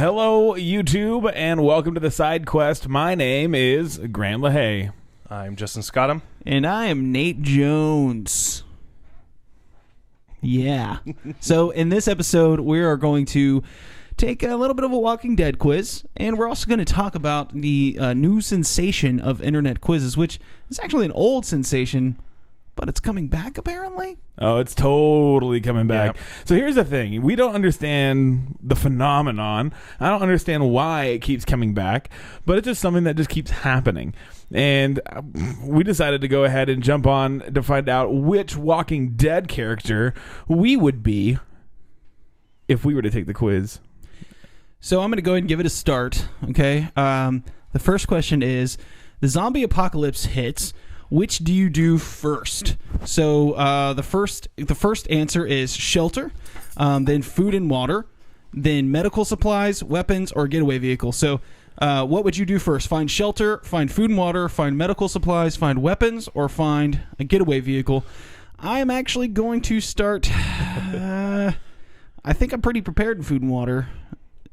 Hello, YouTube, and welcome to the SideQuest. My name is Grant LaHaye. I'm Justin Scottham. And I am Nate Jones. Yeah. So in this episode, we are going to take a little bit of a Walking Dead quiz, and we're also going to talk about the new sensation of internet quizzes, which is actually an old sensation, but it's coming back apparently. Oh, it's totally coming back. Yep. So here's the thing. We don't understand the phenomenon. I don't understand why it keeps coming back, but it's just something that just keeps happening. And we decided to go ahead and jump on to find out which Walking Dead character we would be if we were to take the quiz. So I'm going to go ahead and give it a start, okay? The first question is, the zombie apocalypse hits. Which do you do first? So the first answer is shelter, then food and water, then medical supplies, weapons, or getaway vehicle. So what would you do first? Find shelter, find food and water, find medical supplies, find weapons, or find a getaway vehicle? I am actually going to start... I think I'm pretty prepared in food and water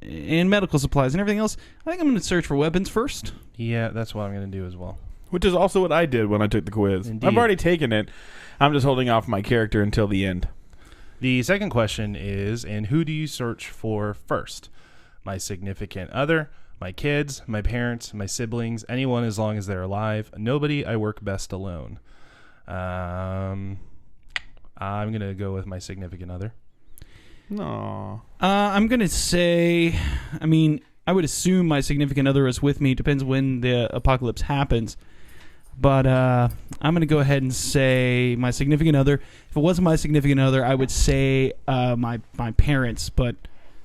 and medical supplies and everything else. I think I'm going to search for weapons first. Yeah, that's what I'm going to do as well. Which is also what I did when I took the quiz. Indeed. I've already taken it. I'm just holding off my character until the end. The second question is, and who do you search for first? My significant other, my kids, my parents, my siblings, anyone as long as they're alive. Nobody. I work best alone. I'm going to go with my significant other. No. I'm going to say, I would assume my significant other is with me. Depends when the apocalypse happens. But I'm going to go ahead and say my significant other. If it wasn't my significant other, I would say my parents. But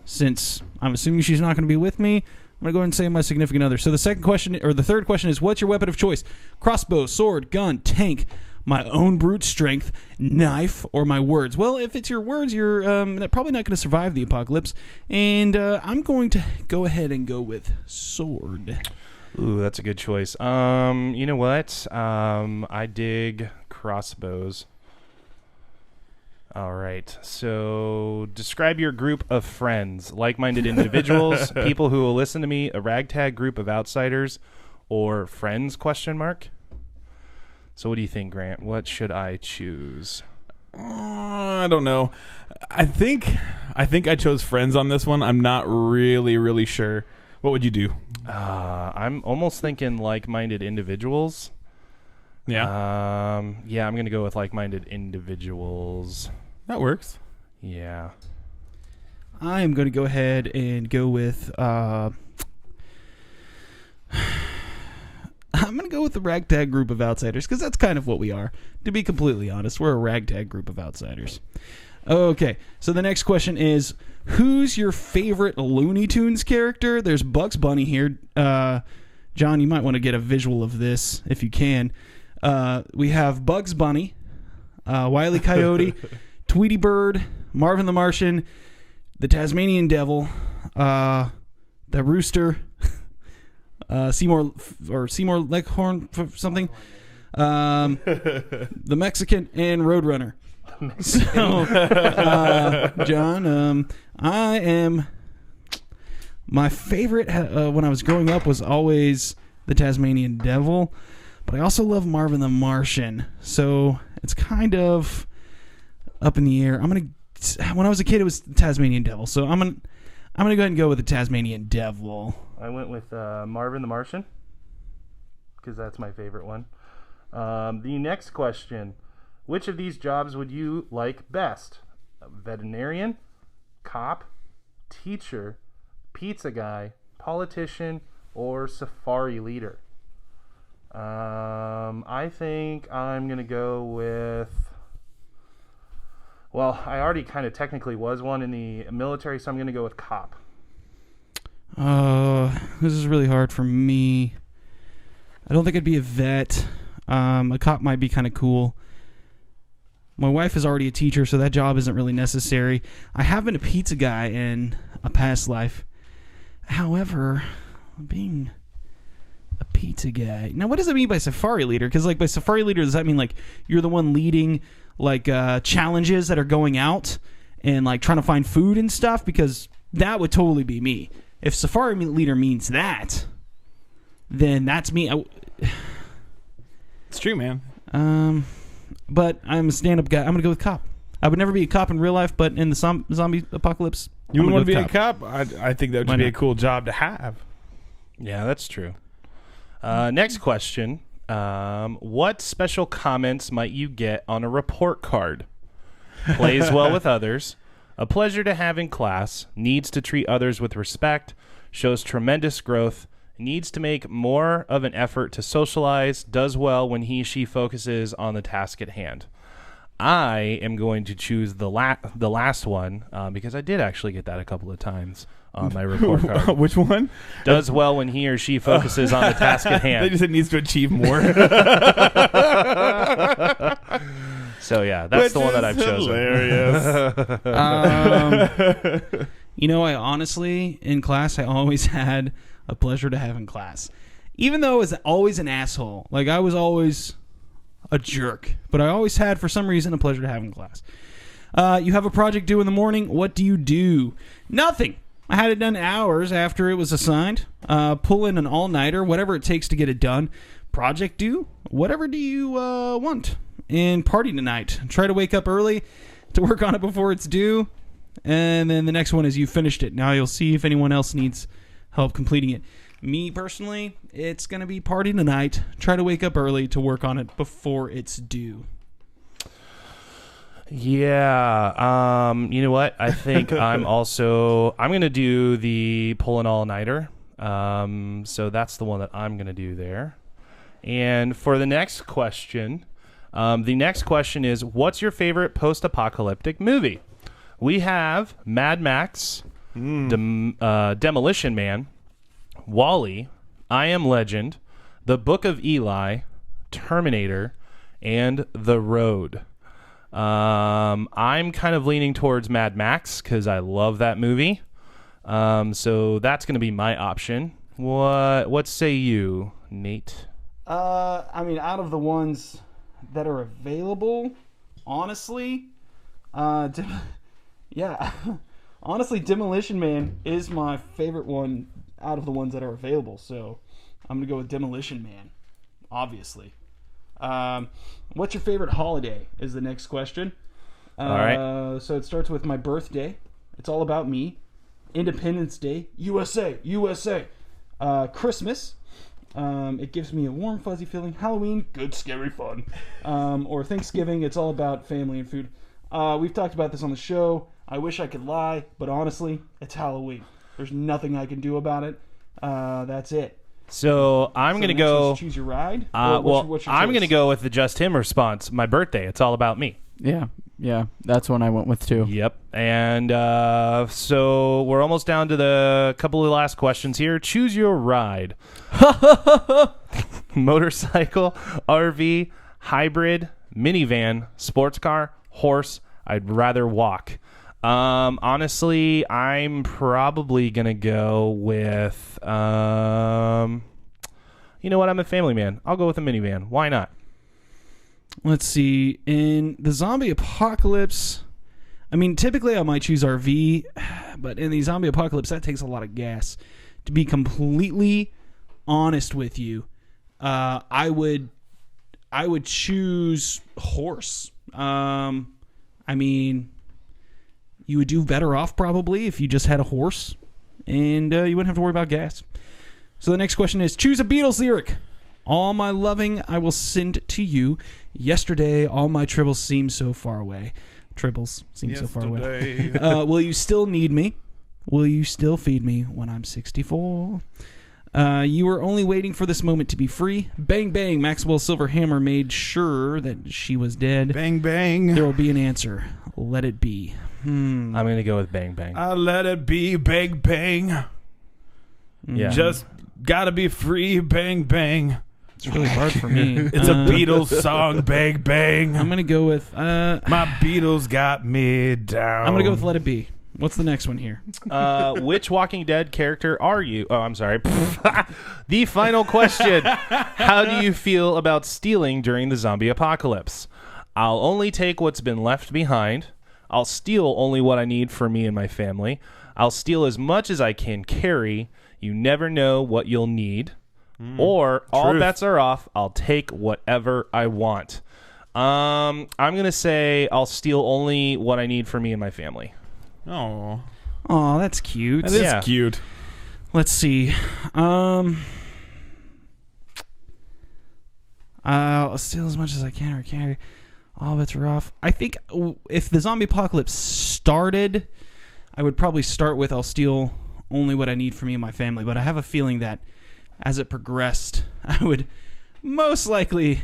since I'm assuming she's not going to be with me, I'm going to go ahead and say my significant other. So the third question is, what's your weapon of choice? Crossbow, sword, gun, tank, my own brute strength, knife, or my words? Well, if it's your words, you're probably not going to survive the apocalypse. And I'm going to go ahead and go with sword. Ooh, that's a good choice. You know what? I dig crossbows. All right. So describe your group of friends, like-minded individuals, people who will listen to me, a ragtag group of outsiders, or friends, ? So what do you think, Grant? What should I choose? I don't know. I think I chose friends on this one. I'm not really sure. What would you do? I'm almost thinking like-minded individuals. Yeah. Yeah, I'm going to go with like-minded individuals. That works. Yeah. I am going to go ahead and go with... I'm going to go with the ragtag group of outsiders, because that's kind of what we are. To be completely honest, we're a ragtag group of outsiders. Okay, so the next question is, who's your favorite Looney Tunes character? There's Bugs Bunny here. John, you might want to get a visual of this if you can. We have Bugs Bunny, Wile E. Coyote, Tweety Bird, Marvin the Martian, the Tasmanian Devil, the Rooster, Seymour Leghorn something, the Mexican, and Roadrunner. So, John, I am... My favorite when I was growing up was always the Tasmanian Devil, but I also love Marvin the Martian. So it's kind of up in the air. When I was a kid, it was the Tasmanian Devil. So I'm gonna go ahead and go with the Tasmanian Devil. I went with Marvin the Martian, because that's my favorite one. The next question. Which of these jobs would you like best? A veterinarian, cop, teacher, pizza guy, politician, or safari leader? I think I'm going to go with... Well, I already kind of technically was one in the military, so I'm going to go with cop. This is really hard for me. I don't think I'd be a vet. A cop might be kind of cool. My wife is already a teacher, so that job isn't really necessary. I have been a pizza guy in a past life. However, being a pizza guy... Now, what does that mean by safari leader? Because, by safari leader, does that mean, you're the one leading, challenges that are going out and, trying to find food and stuff? Because that would totally be me. if safari leader means that, then that's me. It's true, man. But I'm a stand-up guy. I'm going to go with cop. I would never be a cop in real life, but in the zombie apocalypse, You I'm would gonna want to be go a cop? I think that would Why be not? a cool job to have. Yeah, that's true. Next question. What special comments might you get on a report card? Plays well with others. A pleasure to have in class. Needs to treat others with respect. Shows tremendous growth. Needs to make more of an effort to socialize. Does well when she focuses on the task at hand. I am going to choose the last one because I did actually get that a couple of times on my report card. Which one? Does well when he or she focuses on the task at They hand. just said needs to achieve more. So yeah, that's the one that I've chosen. Hilarious. I honestly, in class, I always had a pleasure to have in class. Even though I was always an asshole. Like, I was always a jerk. But I always had, for some reason, a pleasure to have in class. You have a project due in the morning. What do you do? Nothing. I had it done hours after it was assigned. Pull in an all-nighter, whatever it takes to get it done. Project due? Whatever do you want? And party tonight. Try to wake up early to work on it before it's due. And then the next one is you finished it. Now you'll see if anyone else needs help completing it. Me, personally, it's going to be party tonight. Try to wake up early to work on it before it's due. Yeah. You know what? I think I'm going to do the pull an all-nighter. So that's the one that I'm going to do there. And for the next question, is, what's your favorite post-apocalyptic movie? We have Mad Max, Demolition Man, Wall-E, I Am Legend, The Book of Eli, Terminator, and The Road. I'm kind of leaning towards Mad Max because I love that movie. So that's going to be my option. What say you, Nate? Out of the ones that are available, honestly, honestly, Demolition Man is my favorite one out of the ones that are available. So I'm gonna go with Demolition Man, obviously. What's your favorite holiday is the next question. All right. So it starts with my birthday. It's all about me. Independence Day, USA, USA. Christmas. It gives me a warm, fuzzy feeling. Halloween, good, scary fun. Or Thanksgiving, it's all about family and food. We've talked about this on the show. I wish I could lie, but honestly, it's Halloween. There's nothing I can do about it. That's it. So I'm going to go... Choose your ride? What's your I'm going to go with the just him response. My birthday, it's all about me. Yeah, that's one I went with too. Yep. And so we're almost down to the couple of last questions here. Choose your ride. Motorcycle, RV, hybrid, minivan, sports car, horse. I'd rather walk. Honestly, I'm probably going to go with, you know what? I'm a family man. I'll go with a minivan. Why not? Let's see. In the zombie apocalypse, typically I might choose RV, but in the zombie apocalypse, that takes a lot of gas. To be completely honest with you, I would choose horse. You would do better off probably if you just had a horse, and you wouldn't have to worry about gas. So the next question is, choose a Beatles lyric. All my loving I will send to you. Yesterday, all my tribbles seem so far away. Tribbles seem so far away. Will you still need me? Will you still feed me when I'm 64? You were only waiting for this moment to be free. Bang, bang. Maxwell's silver hammer made sure that she was dead. Bang, bang. There will be an answer. Let it be. I'm going to go with bang, bang. I let it be. Bang, bang. Yeah. Just gotta be free. Bang, bang. It's really hard for me. It's a Beatles song. Bang, bang. I'm going to go with... My Beatles got me down. I'm going to go with Let It Be. What's the next one here? Which Walking Dead character are you? Oh, I'm sorry. The final question. How do you feel about stealing during the zombie apocalypse? I'll only take what's been left behind. I'll steal only what I need for me and my family. I'll steal as much as I can carry. You never know what you'll need. Or all Truth. bets are off. I'll take whatever I want. I'm going to say I'll steal only what I need for me and my family. Oh, Oh, that's cute. that is Yeah. cute. Let's see. I'll steal as much as I can or carry. All bets are off. I think if the zombie apocalypse started, I would probably start with I'll steal only what I need for me and my family. But I have a feeling that as it progressed, I would most likely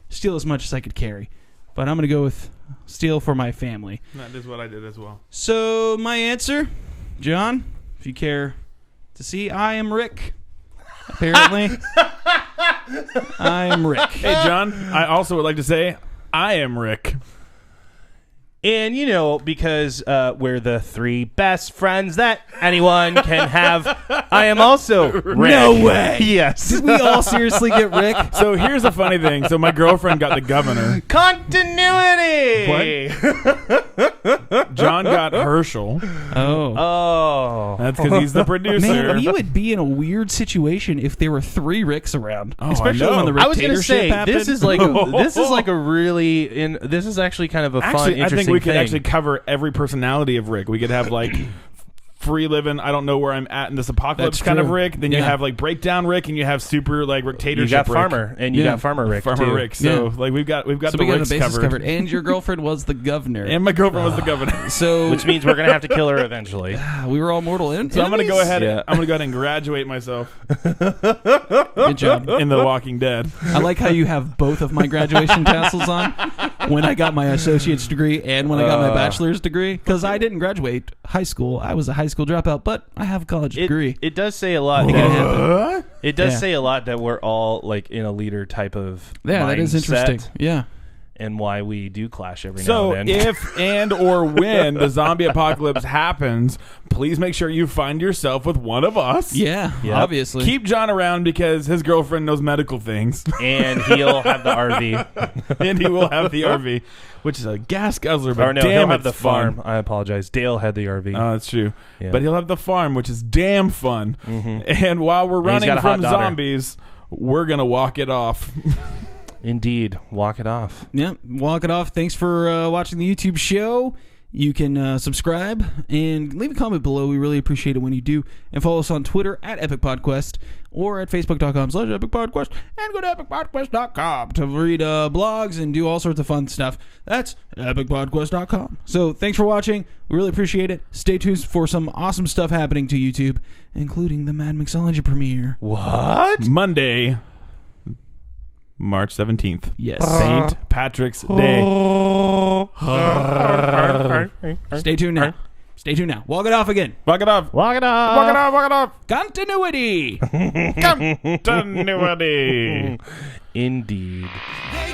steal as much as I could carry. But I'm going to go with steal for my family. That is what I did as well. So my answer, John, if you care to see, I am Rick. Apparently, I am Rick. Hey, John, I also would like to say I am Rick. And, because we're the three best friends that anyone can have, I am also Rick. No way. Yes. Did we all seriously get Rick? So here's the funny thing. So my girlfriend got the governor. Continuity. John got Herschel. Oh. Oh. That's because he's the producer. Man, we would be in a weird situation if there were three Ricks around, Oh, especially I know. when the I was going to dictatorship say happened. this is like a really this is actually kind of a fun, Actually, I interesting think we could thing. actually cover every personality of Rick. We could have like free living, I don't know where I'm at in this apocalypse That's kind of true. Rick. Then you Yeah. have like breakdown Rick, and you have super like dictatorship You got Rick. Farmer, and you Yeah. got Farmer Rick Farmer too. Rick. So Yeah. like we've got so the we got the Ricks bases covered. covered. And your girlfriend was the governor. And my girlfriend was the governor. So Which means we're gonna have to kill her eventually. we were all mortal enemies. So I'm gonna go ahead. Yeah. I'm gonna go ahead and graduate myself Good job. in The Walking Dead. I like how you have both of my graduation tassels on when I got my associate's degree and when I got my bachelor's degree, because I didn't graduate high school. I was a high school dropout, but I have a college degree. It does say a lot. It can happen. It does Yeah. say a lot that we're all like in a leader type of Yeah, that is mindset, interesting. Yeah. and why we do clash every So now and then. if and or when the zombie apocalypse happens, please make sure you find yourself with one of us. Yeah, Yep. obviously. Keep John around because his girlfriend knows medical things, and he'll have the RV, and he will have the RV, which is a gas guzzler. But or no, damn, he'll have it's the fun. farm. I apologize. Dale had the RV. Oh, that's true. Yeah. But he'll have the farm, which is damn fun. And while we're he's running got a hot from daughter. zombies, we're gonna walk it off. Indeed, walk it off. Yeah, walk it off. Thanks for watching the YouTube show. You can subscribe and leave a comment below. We really appreciate it when you do. And follow us on Twitter at EpicPodQuest or at Facebook.com/EpicPodQuest. And go to EpicPodQuest.com to read blogs and do all sorts of fun stuff. That's EpicPodQuest.com. So thanks for watching. We really appreciate it. Stay tuned for some awesome stuff happening to YouTube, including the Mad Mixology premiere. What? Monday, March 17th. Yes. St. Patrick's Day. Stay tuned now. Stay tuned now. Walk it off again. Walk it off. Walk it off. Walk it off. Walk it off. Continuity. Continuity. Indeed. They